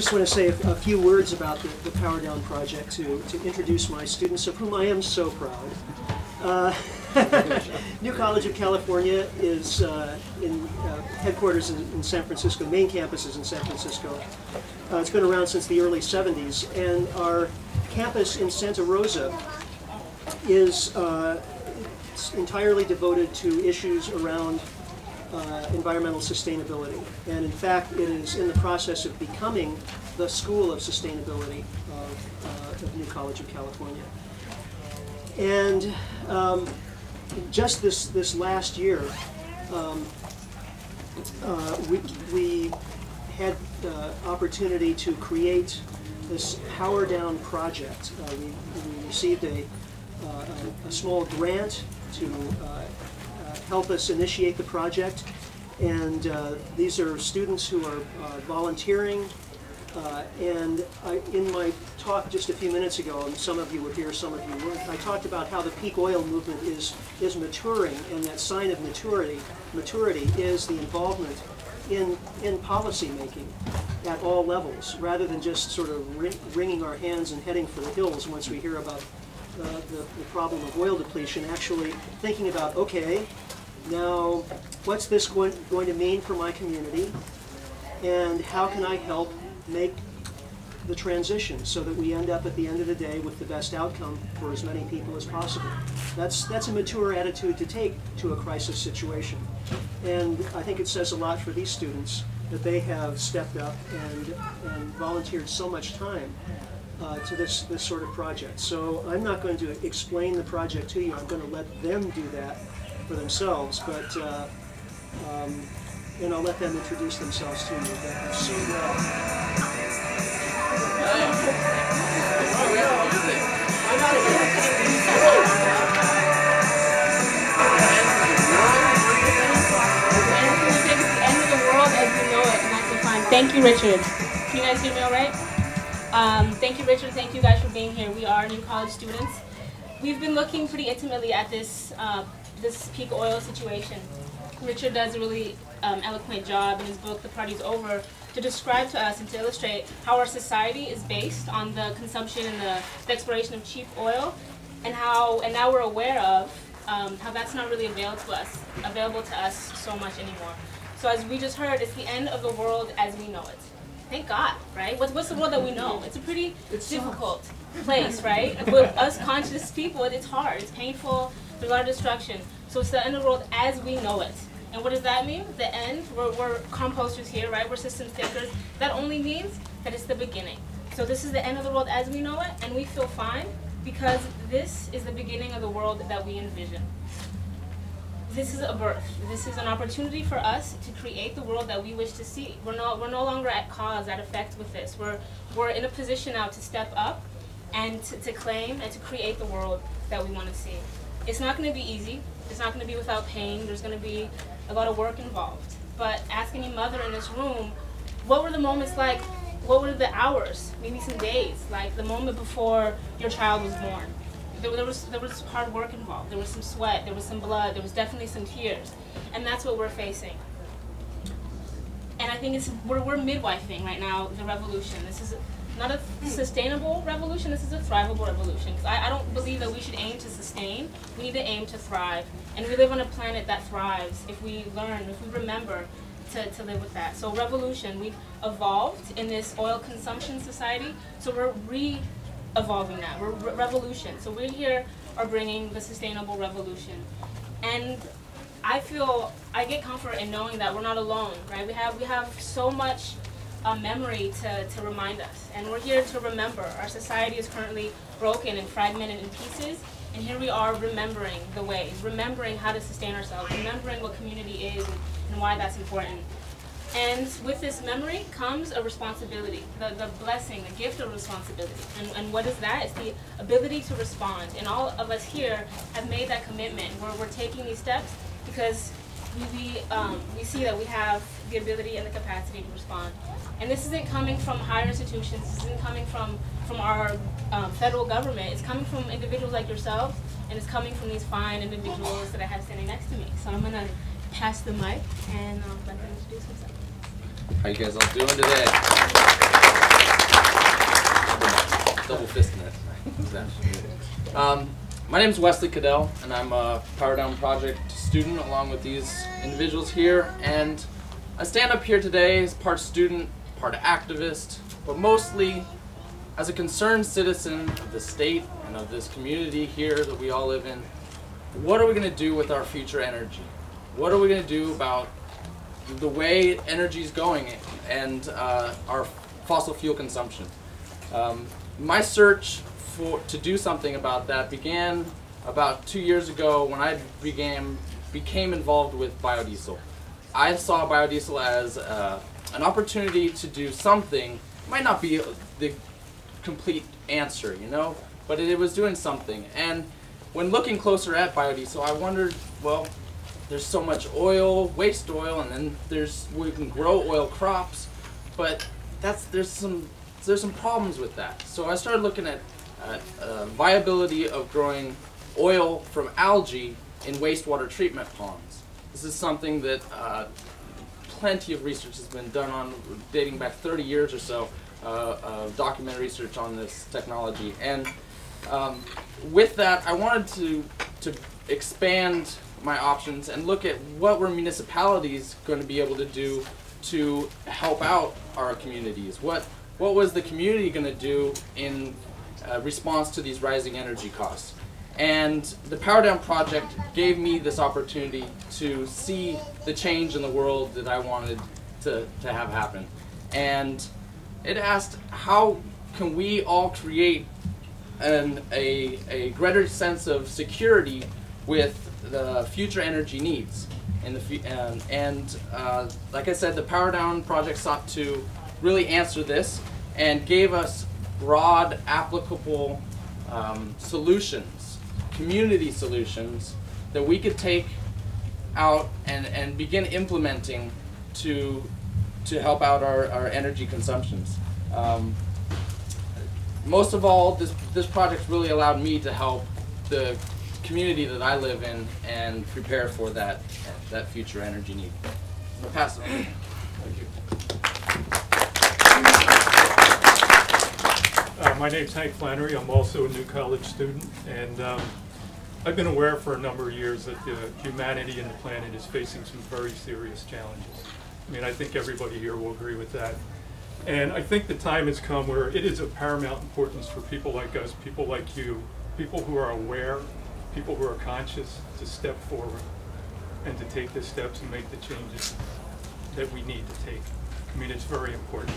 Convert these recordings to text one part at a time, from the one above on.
just want to say a few words about the Power Down project to introduce my students, of whom I am so proud. New College of California is in headquarters in San Francisco. Main campus is in San Francisco. It's been around since the early 70s, and our campus in Santa Rosa is entirely devoted to issues around environmental sustainability. And in fact, it is in the process of becoming the School of Sustainability of New College of California. And just this last year, we had the opportunity to create this Power Down project. We received a small grant to help us initiate the project, and these are students who are volunteering. And in my talk just a few minutes ago, and some of you were here, some of you weren't, I talked about how the peak oil movement is maturing, and that sign of maturity is the involvement in policy making at all levels, rather than just sort of wringing our hands and heading for the hills once we hear about the problem of oil depletion. Actually thinking about, okay, now what's this going to mean for my community, and how can I help make the transition so that we end up at the end of the day with the best outcome for as many people as possible. That's a mature attitude to take to a crisis situation. And I think it says a lot for these students that they have stepped up and volunteered so much time to this sort of project. So I'm not going to explain the project to you. I'm going to let them do that for themselves. But and I'll let them introduce themselves to you. That is so well. Thank you, Richard. Can you guys hear me all right? Thank you, Richard. Thank you guys for being here. We are new college students. We've been looking pretty intimately at this peak oil situation. Richard does a really eloquent job in his book, The Party's Over, to describe to us and to illustrate how our society is based on the consumption and the exploration of cheap oil, and now we're aware of how that's not really available to us so much anymore. So as we just heard, it's the end of the world as we know it. Thank God, right? What's the world that we know? It's a pretty difficult place, right? With us conscious people, it's hard, it's painful, there's a lot of destruction. So it's the end of the world as we know it. And what does that mean? The end, we're composters here, right? We're systems thinkers. That only means that it's the beginning. So this is the end of the world as we know it, and we feel fine because this is the beginning of the world that we envision. This is a birth. This is an opportunity for us to create the world that we wish to see. We're no longer at cause, at effect with this. We're in a position now to step up and to claim and to create the world that we want to see. It's not going to be easy. It's not going to be without pain. There's going to be a lot of work involved. But ask any mother in this room, what were the moments like? What were the hours, maybe some days, like the moment before your child was born? There was hard work involved. There was some sweat. There was some blood. There was definitely some tears, and that's what we're facing. And I think we're midwifing right now the revolution. This is not a sustainable revolution. This is a thrivable revolution. I don't believe that we should aim to sustain. We need to aim to thrive, and we live on a planet that thrives if we learn, if we remember to live with that. So revolution, we've evolved in this oil consumption society. So we're evolving that. We're revolution. So we here are bringing the sustainable revolution. And I get comfort in knowing that we're not alone, right? We have so much memory to remind us. And we're here to remember. Our society is currently broken and fragmented in pieces. And here we are remembering the ways, remembering how to sustain ourselves, remembering what community is and why that's important. And with this memory comes a responsibility, the blessing, the gift of responsibility. And what is that? It's the ability to respond. And all of us here have made that commitment. We're taking these steps because we see that we have the ability and the capacity to respond. And this isn't coming from higher institutions. This isn't coming from our federal government. It's coming from individuals like yourselves, and it's coming from these fine individuals that I have standing next to me. So I'm going to pass the mic and let them introduce themselves. How you guys all doing today? Double fisting it. My name is Wesley Cadell, and I'm a Power Down Project student along with these individuals here. And I stand up here today as part student, part activist, but mostly as a concerned citizen of the state and of this community here that we all live in. What are we going to do with our future energy? What are we going to do about the way energy is going and our fossil fuel consumption? My search to do something about that began about 2 years ago when I became involved with biodiesel. I saw biodiesel as an opportunity to do something. It might not be the complete answer, you know, but it was doing something. And when looking closer at biodiesel, I wondered, well, there's so much oil, waste oil, and then we can grow oil crops, but there's some problems with that. So I started looking at viability of growing oil from algae in wastewater treatment ponds. This is something that plenty of research has been done on, dating back 30 years or so, of documented research on this technology. And with that, I wanted to expand my options and look at what were municipalities going to be able to do to help out our communities. What was the community going to do in response to these rising energy costs? And the Power Down Project gave me this opportunity to see the change in the world that I wanted to have happen. And it asked, how can we all create a greater sense of security with the future energy needs? And like I said, the Power Down Project sought to really answer this and gave us broad, applicable solutions, community solutions that we could take out and begin implementing to help out our energy consumptions. Most of all, this project really allowed me to help the community that I live in and prepare for that future energy need. I'm going to pass it on. Thank you. My name's Hank Flannery. I'm also a New College student, and I've been aware for a number of years that humanity and the planet is facing some very serious challenges. I mean, I think everybody here will agree with that. And I think the time has come where it is of paramount importance for people like us, people like you, people who are aware, people who are conscious, to step forward and to take the steps and make the changes that we need to take. I mean, it's very important.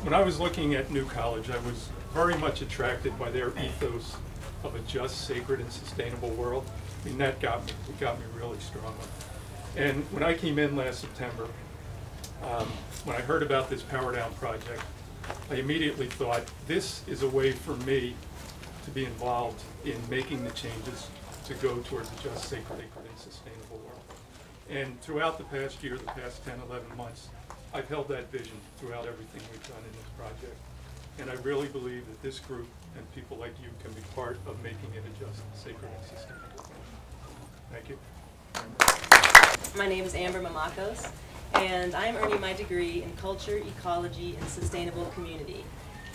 When I was looking at New College, I was very much attracted by their ethos of a just, sacred, and sustainable world. I mean, that got me really strongly. And when I came in last September, when I heard about this Power Down project, I immediately thought, this is a way for me to be involved in making the changes to go towards a just, sacred, and sustainable world. And throughout the past year, the past 10, 11 months, I've held that vision throughout everything we've done in this project. And I really believe that this group and people like you can be part of making it a just, sacred, and sustainable world. Thank you. My name is Amber Mamakos, and I am earning my degree in culture, ecology, and sustainable community.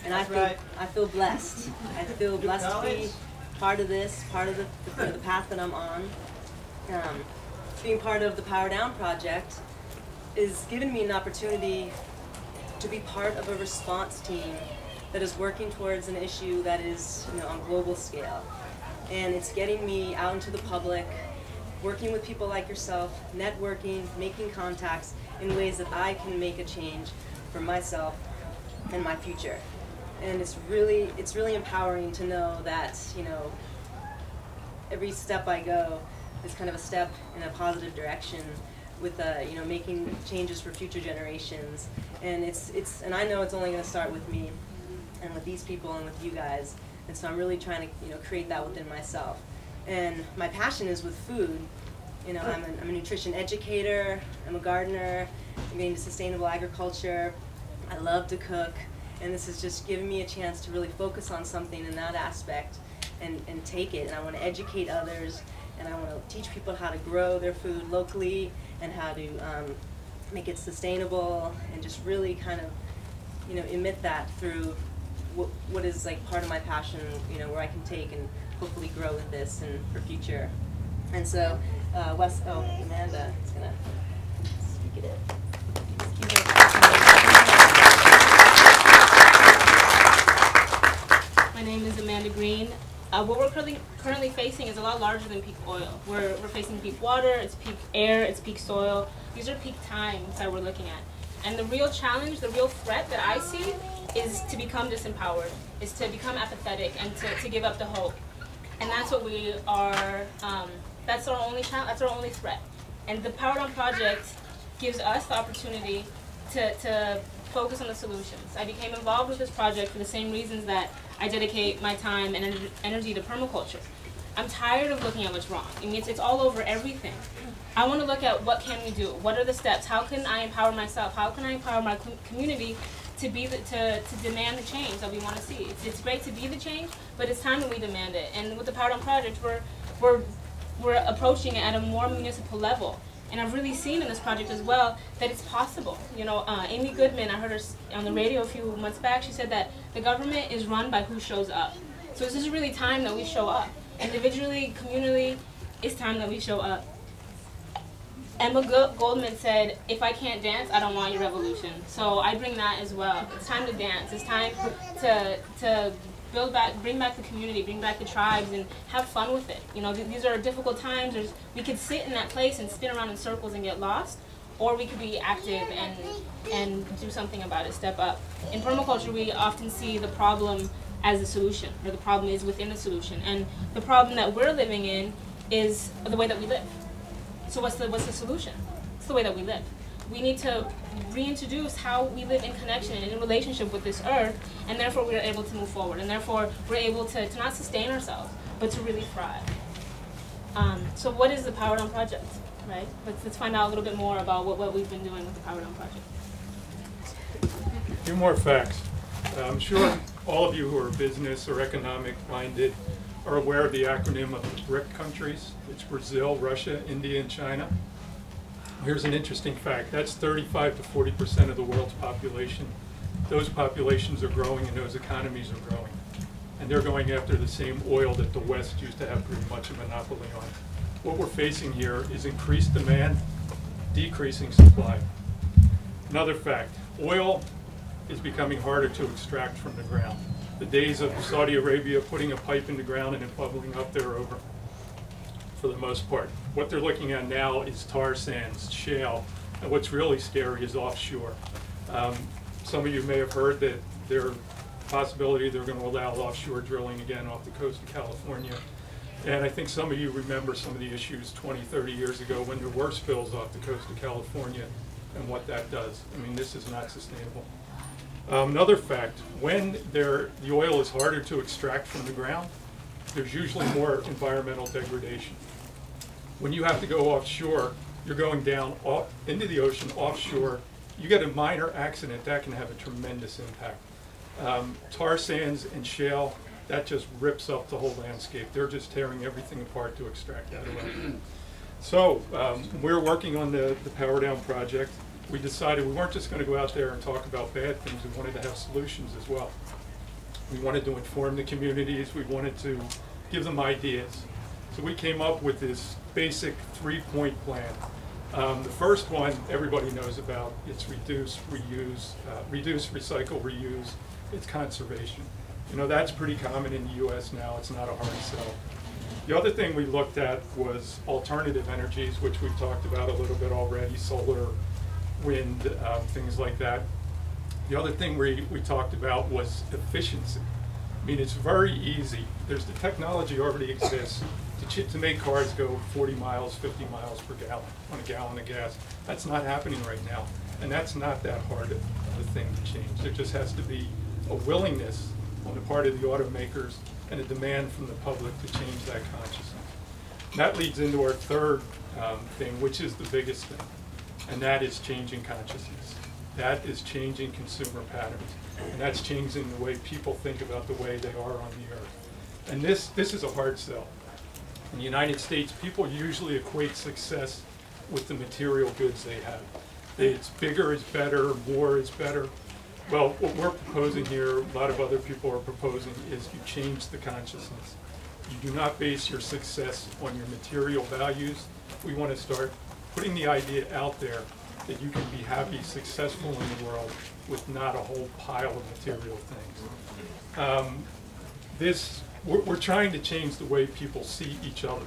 And I feel blessed. I feel blessed to be part of this, part of the path that I'm on. Being part of the Power Down Project is giving me an opportunity to be part of a response team that is working towards an issue that is, on global scale. And it's getting me out into the public, working with people like yourself, networking, making contacts in ways that I can make a change for myself and my future. And it's really empowering to know that, every step I go is kind of a step in a positive direction with making changes for future generations. And and I know it's only going to start with me and with these people and with you guys. And so I'm really trying to create that within myself. And my passion is with food. I'm a nutrition educator, I'm a gardener, I'm getting into sustainable agriculture, I love to cook, and this has just given me a chance to really focus on something in that aspect and take it. And I want to educate others, and I want to teach people how to grow their food locally and how to make it sustainable, and just really kind of, you know, emit that through what is like part of my passion, you know, where I can take and hopefully grow with this and for future. And so, Amanda is gonna speak it in. My name is Amanda Green. What we're currently facing is a lot larger than peak oil. We're facing peak water, it's peak air, it's peak soil. These are peak times that we're looking at. And the real challenge, the real threat that I see is to become disempowered, is to become apathetic and to give up the hope. And that's what we are, that's our only challenge, that's our only threat. And the Power Down Project gives us the opportunity to focus on the solutions. I became involved with this project for the same reasons that I dedicate my time and energy to permaculture. I'm tired of looking at what's wrong. I mean, it's all over everything. I want to look at what can we do? What are the steps? How can I empower myself? How can I empower my community to be to demand the change that we want to see? It's great to be the change, but it's time that we demand it. And with the Power Down Project, we're approaching it at a more municipal level. And I've really seen in this project as well that it's possible. You know, Amy Goodman, I heard her on the radio a few months back, she said that the government is run by who shows up. So this is really time that we show up. Individually, communally, it's time that we show up. Emma Goldman said, if I can't dance, I don't want your revolution. So I bring that as well. It's time to dance. It's time to bring back the community, bring back the tribes, and have fun with it. You know, these are difficult times. We could sit in that place and spin around in circles and get lost, or we could be active and do something about it, step up. In permaculture, we often see the problem as the solution, or the problem is within the solution. And the problem that we're living in is the way that we live. So what's the solution? It's the way that we live. We need to reintroduce how we live in connection and in relationship with this earth, and therefore we're able to move forward, and therefore we're able to not sustain ourselves, but to really thrive. So what is the Power Down Project, right? Let's find out a little bit more about what we've been doing with the Power Down Project. A few more facts. I'm sure all of you who are business or economic minded are aware of the acronym of the BRIC countries. It's Brazil, Russia, India, and China. Here's an interesting fact. That's 35 to 40% of the world's population. Those populations are growing and those economies are growing. And they're going after the same oil that the West used to have pretty much a monopoly on. What we're facing here is increased demand, decreasing supply. Another fact, oil is becoming harder to extract from the ground. The days of Saudi Arabia putting a pipe in the ground and it bubbling up there are over, for the most part. What they're looking at now is tar sands, shale, and what's really scary is offshore. Some of you may have heard that there's a possibility they're going to allow offshore drilling again off the coast of California. And I think some of you remember some of the issues 20, 30 years ago when there were spills off the coast of California and what that does. I mean, this is not sustainable. Another fact, when the oil is harder to extract from the ground, there's usually more environmental degradation. When you have to go offshore, you're going down into the ocean offshore, you get a minor accident, that can have a tremendous impact. Tar sands and shale, that just rips up the whole landscape. They're just tearing everything apart to extract that away. So we're working on the Power Down project. We decided we weren't just going to go out there and talk about bad things, we wanted to have solutions as well. We wanted to inform the communities, we wanted to give them ideas. So we came up with this basic 3-point plan. The first one everybody knows about, it's reduce, reuse, reduce, recycle, reuse, it's conservation. You know, that's pretty common in the US now, it's not a hard sell. The other thing we looked at was alternative energies, which we've talked about a little bit already, solar, wind, things like that. The other thing we talked about was efficiency. I mean, it's very easy. There's the technology already exists to make cars go 40 miles, 50 miles per gallon on a gallon of gas. That's not happening right now. And that's not that hard of a thing to change. There just has to be a willingness on the part of the automakers and a demand from the public to change that consciousness. And that leads into our third thing, which is the biggest thing, and that is changing consciousness. That is changing consumer patterns, and that's changing the way people think about the way they are on the earth. And this is a hard sell. In the United States, people usually equate success with the material goods they have. It's bigger is better, more is better. Well, what we're proposing here, a lot of other people are proposing, is you change the consciousness. You do not base your success on your material values. We want to start putting the idea out there that you can be happy, successful in the world with not a whole pile of material things. We're trying to change the way people see each other.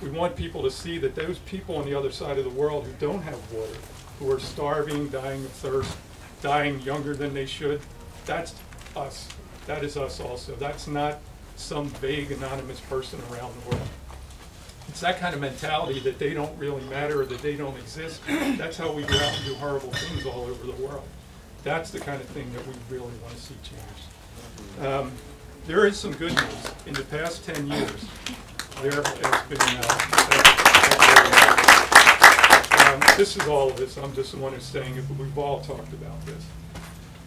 We want people to see that those people on the other side of the world who don't have water, who are starving, dying of thirst, dying younger than they should, that's us. That is us also. That's not some vague anonymous person around the world. It's that kind of mentality that they don't really matter or that they don't exist. That's how we go out and do horrible things all over the world. That's the kind of thing that we really want to see changed. There is some good news. In the past 10 years, there has been, this is all of this, I'm just the one who's saying it, but we've all talked about this.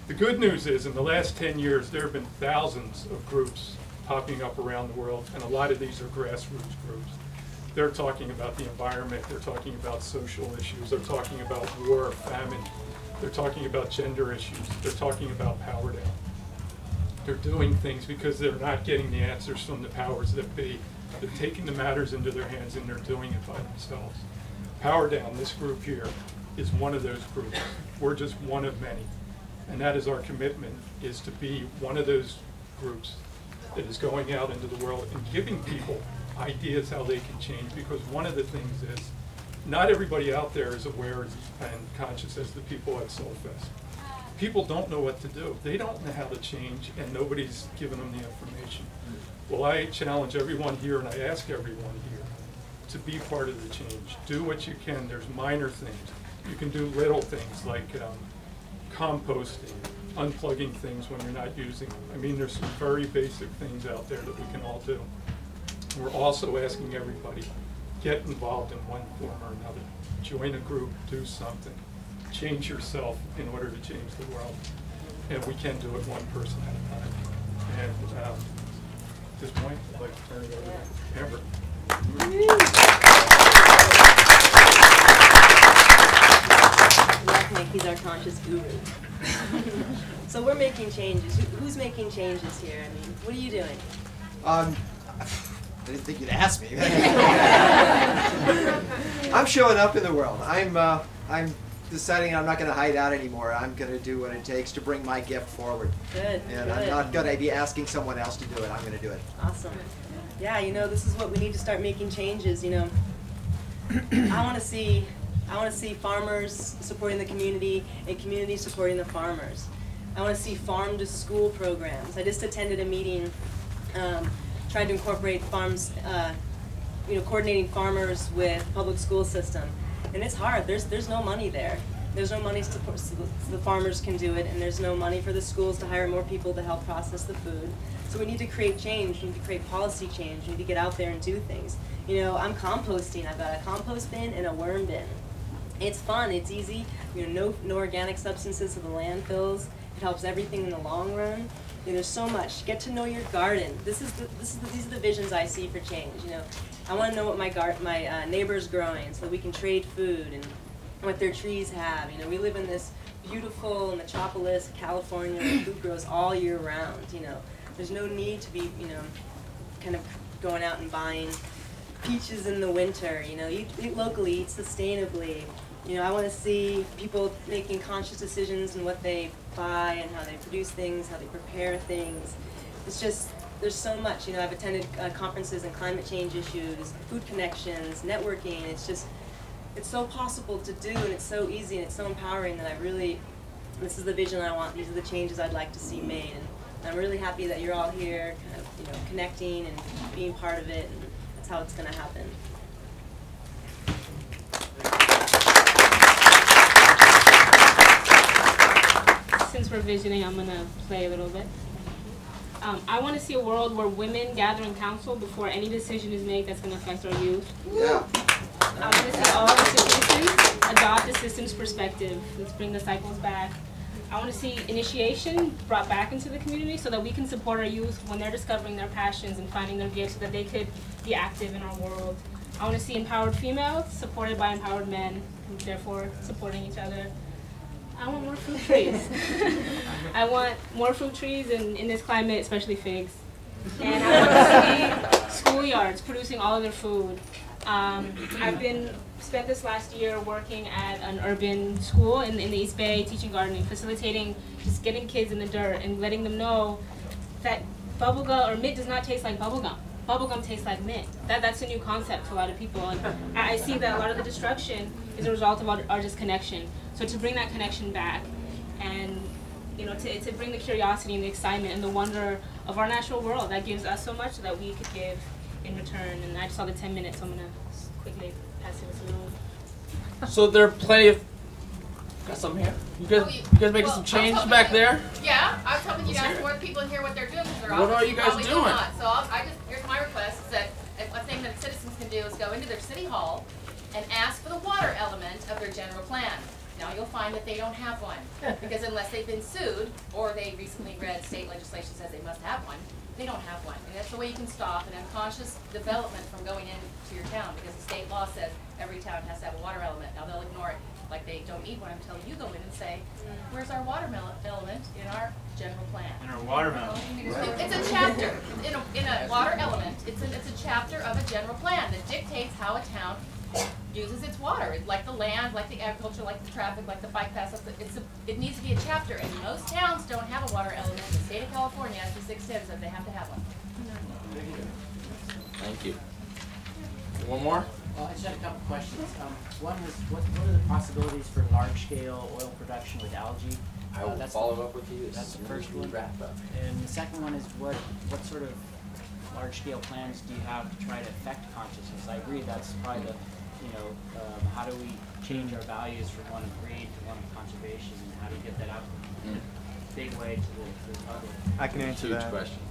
The good news is in the last 10 years, there have been thousands of groups popping up around the world, and a lot of these are grassroots groups. They're talking about the environment, they're talking about social issues, they're talking about war, famine, they're talking about gender issues, they're talking about power down. They're doing things because they're not getting the answers from the powers that be. They're taking the matters into their hands and they're doing it by themselves. Power Down, this group here, is one of those groups. We're just one of many. And that is our commitment, is to be one of those groups that is going out into the world and giving people ideas how they can change, because one of the things is not everybody out there is aware and conscious as the people at Soulfest. People don't know what to do. They don't know how to change, and nobody's giving them the information. Well, I challenge everyone here, and I ask everyone here to be part of the change. Do what you can. There's minor things. You can do little things like composting, unplugging things when you're not using them. I mean, there's some very basic things out there that we can all do. We're also asking everybody, get involved in one form or another. Join a group, do something. Change yourself in order to change the world. And we can do it one person at a time. And at this point, I'd like to turn it over to Amber. Nick, he's our conscious guru. So we're making changes. Who's making changes here? I mean, what are you doing? I didn't think you'd ask me. I'm showing up in the world. I'm deciding I'm not going to hide out anymore. I'm going to do what it takes to bring my gift forward. Good. And I'm not going to be asking someone else to do it. I'm going to do it. Awesome. Yeah, you know, this is what we need to start making changes. You know, I want to see farmers supporting the community and community supporting the farmers. I want to see farm to school programs. I just attended a meeting trying to incorporate farms, coordinating farmers with public school system. And it's hard. There's no money there. There's no money so the farmers can do it, and there's no money for the schools to hire more people to help process the food. So we need to create change. We need to create policy change. We need to get out there and do things. You know, I'm composting. I've got a compost bin and a worm bin. It's fun. It's easy. You know, no organic substances to the landfills. It helps everything in the long run. You know, there's so much. Get to know your garden. These are the visions I see for change. You know, I want to know what my neighbor's growing, so that we can trade food and what their trees have. You know, we live in this beautiful metropolis, California, where food grows all year round. You know, there's no need to be, you know, kind of going out and buying peaches in the winter. You know, eat locally, eat sustainably. You know, I want to see people making conscious decisions in what they buy and how they produce things, how they prepare things. It's just, there's so much. You know, I've attended conferences on climate change issues, food connections, networking. It's so possible to do, and it's so easy, and it's so empowering that this is the vision I want. These are the changes I'd like to see made. And I'm really happy that you're all here, kind of, you know, connecting and being part of it, and that's how it's going to happen. Since we're visioning, I'm going to play a little bit. I want to see a world where women gather in council before any decision is made that's going to affect our youth. Yeah. I want to see all institutions adopt a systems perspective. Let's bring the cycles back. I want to see initiation brought back into the community so that we can support our youth when they're discovering their passions and finding their gifts so that they could be active in our world. I want to see empowered females supported by empowered men. therefore supporting each other. I want more fruit trees. I want more fruit trees in this climate, especially figs. And I want to see schoolyards producing all of their food. I've spent this last year working at an urban school in the East Bay, teaching gardening, facilitating just getting kids in the dirt and letting them know that bubblegum or mint does not taste like bubblegum. Bubblegum tastes like mint. That's a new concept to a lot of people. And I see that a lot of the destruction is a result of our disconnection. So to bring that connection back and to bring the curiosity and the excitement and the wonder of our natural world that gives us so much that we could give in return. And I just saw the 10 minutes, so I'm going to quickly pass it to you. So there are plenty of... Got something here? You guys making some change back there? Yeah, I was hoping you'd ask more people in here what they're doing. What are you guys doing? Not. So here's my request, is that a thing that citizens can do is go into their city hall and ask for the water element of their general plan. Now you'll find that they don't have one, because unless they've been sued, or they recently read state legislation says they must have one, they don't have one. And that's the way you can stop an unconscious development from going into your town, because the state law says every town has to have a water element. Now they'll ignore it like they don't need one until you go in and say, where's our water element in our general plan? In our watermelon. It's a chapter. In a water element, it's a chapter of a general plan that dictates how a town uses its water. It's like the land, like the agriculture, like the traffic, like the bike paths. It needs to be a chapter, and most towns don't have a water element. The state of California, SB 610, says they have to have one. Thank you. One more? I just had a couple questions. One was, what are the possibilities for large-scale oil production with algae? I will follow up with you. That's the first one. Wrap up. And the second one is, what sort of large-scale plans do you have to try to affect consciousness? I agree that's probably the, how do we change our values from one of greed to one of conservation, and how do you get that out in a big way to the public? I can answer that. Huge questions.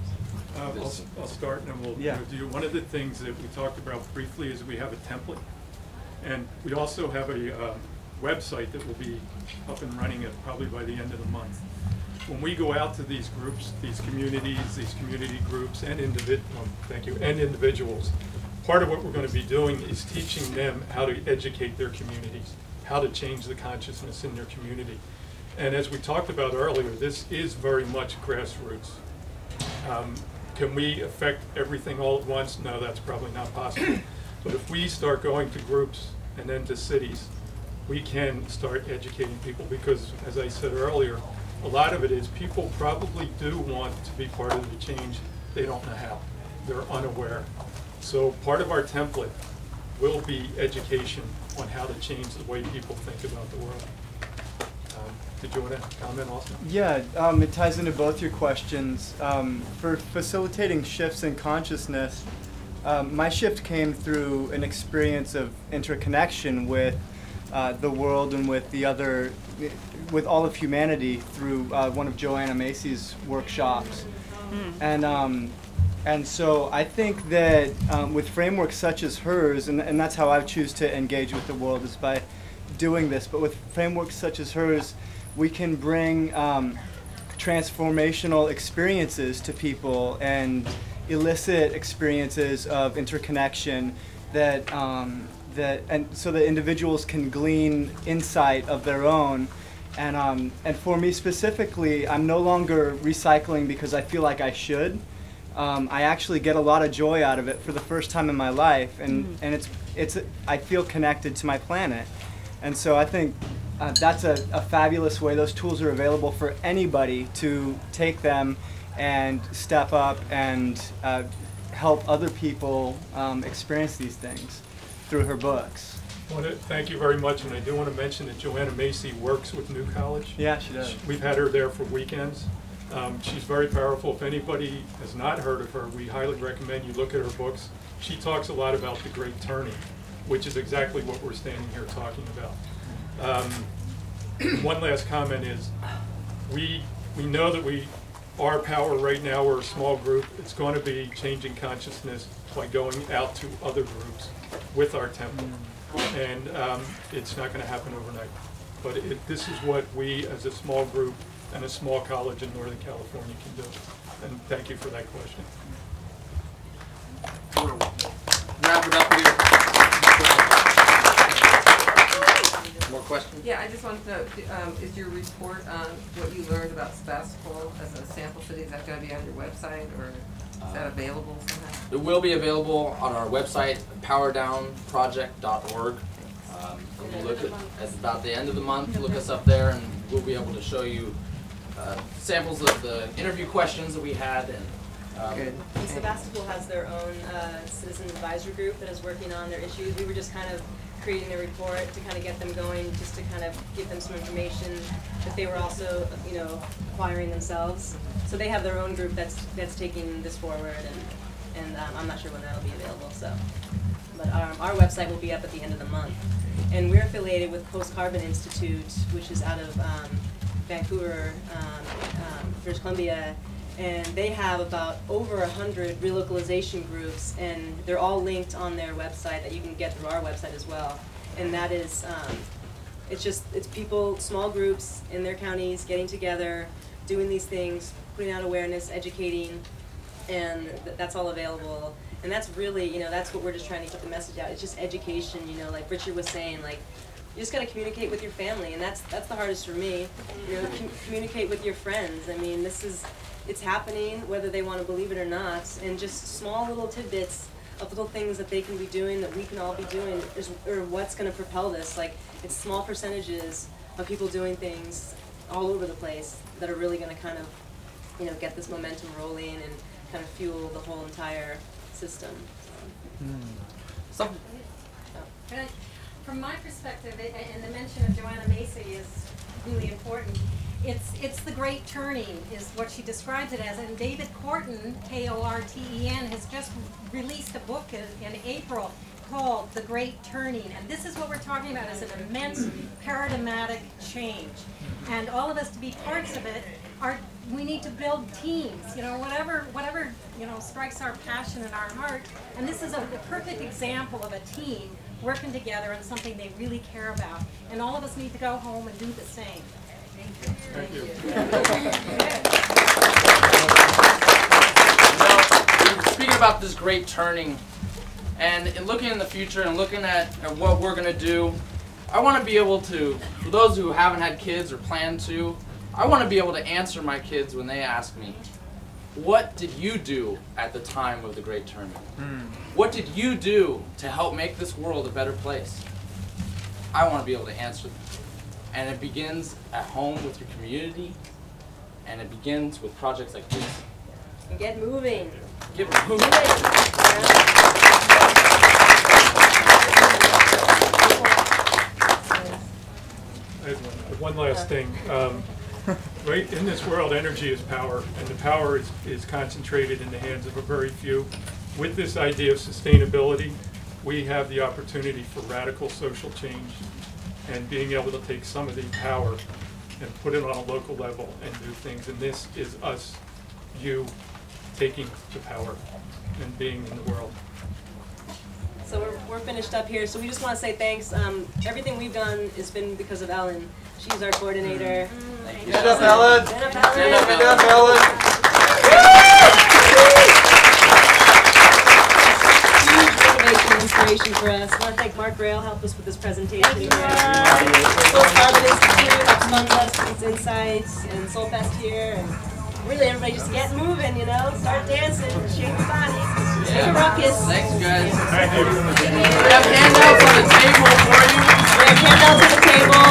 I'll start and then we'll do. One of the things that we talked about briefly is we have a template, and we also have a website that will be up and running probably by the end of the month. When we go out to these groups, these community groups, and individuals, part of what we're going to be doing is teaching them how to educate their communities, how to change the consciousness in their community. And as we talked about earlier, this is very much grassroots. Can we affect everything all at once? No, that's probably not possible. But if we start going to groups and then to cities, we can start educating people, because, as I said earlier, a lot of it is people probably do want to be part of the change. They don't know how. They're unaware. So part of our template will be education on how to change the way people think about the world. Did you want to comment also? Yeah, it ties into both your questions. For facilitating shifts in consciousness, my shift came through an experience of interconnection with the world and with all of humanity through one of Joanna Macy's workshops. And so I think that with frameworks such as hers, and that's how I choose to engage with the world, is by doing this, but with frameworks such as hers, we can bring transformational experiences to people and elicit experiences of interconnection and so that individuals can glean insight of their own. And for me specifically, I'm no longer recycling because I feel like I should. I actually get a lot of joy out of it for the first time in my life, and I feel connected to my planet. And so I think that's a fabulous way. Those tools are available for anybody to take them and step up and help other people experience these things through her books. Thank you very much, and I do want to mention that Joanna Macy works with New College. Yeah, she does. We've had her there for weekends. She's very powerful. If anybody has not heard of her, we highly recommend you look at her books. She talks a lot about the Great Turning, which is exactly what we're standing here talking about. One last comment is, we know that our power right now, we're a small group. It's going to be changing consciousness by going out to other groups with our template. And it's not going to happen overnight. But this is what we, as a small group and a small college in Northern California, can do. And thank you for that question. Wrap it up here. question? Yeah, I just wanted to know, is your report on what you learned about Sebastopol as a sample city, is that going to be on your website, or is that available somehow? It will be available on our website, powerdownproject.org. If you look at about the end of the month, look us up there, and we'll be able to show you samples of the interview questions that we had. Good. And Sebastopol has their own citizen advisory group that is working on their issues. We were just kind of creating a report to kind of get them going, just to kind of give them some information that they were also, you know, acquiring themselves. So they have their own group that's taking this forward, and I'm not sure when that'll be available. So, but our website will be up at the end of the month, and we're affiliated with Post Carbon Institute, which is out of Vancouver, British Columbia. And they have about over 100 relocalization groups, and they're all linked on their website that you can get through our website as well. And that is, it's people, small groups in their counties getting together, doing these things, putting out awareness, educating, and that's all available. And that's really, you know, that's what we're just trying to get the message out. It's just education, you know, like Richard was saying, like, you just gotta communicate with your family, and that's the hardest for me. You know, communicate with your friends. I mean, it's happening, whether they want to believe it or not, and just small little tidbits of little things that they can be doing, that we can all be doing, or what's going to propel this. Like, it's small percentages of people doing things all over the place that are really going to kind of, you know, get this momentum rolling and kind of fuel the whole entire system. So. From my perspective, and the mention of Joanna Macy is really important. It's the great turning, is what she describes it as. And David Korten, K-O-R-T-E-N, has just released a book in April called The Great Turning. And this is what we're talking about, is an immense paradigmatic change. And all of us, to be parts of it, we need to build teams, you know, whatever you know, strikes our passion in our heart. And this is a perfect example of a team working together on something they really care about. And all of us need to go home and do the same. Thank you. Now, speaking about this great turning, and in looking in the future and looking at what we're going to do, I want to be able to, for those who haven't had kids or plan to, I want to be able to answer my kids when they ask me, what did you do at the time of the Great Turning? What did you do to help make this world a better place? I want to be able to answer them. And it begins at home with your community, and it begins with projects like this. And get moving. Get moving. I have one last thing. Right, in this world, energy is power, and the power is concentrated in the hands of a very few. With this idea of sustainability, we have the opportunity for radical social change, and being able to take some of the power and put it on a local level and do things. And this is us, you, taking the power and being in the world. So we're finished up here. So we just want to say thanks. Everything we've done has been because of Ellen. She's our coordinator. Thank you. Stand up, Ellen! Stand up, Ellen! Stand up, Ellen! Huge motivation, inspiration for us. I want to thank Mark Grail, helped us with this presentation. Thank you, Soul Carbon Institute helps fund us with these insights, and Soul Fest here, and really everybody just get moving, you know, start dancing, shake your body, make a ruckus. Thanks, guys. Thank you. We have handouts on the table for you. We have handouts on the table.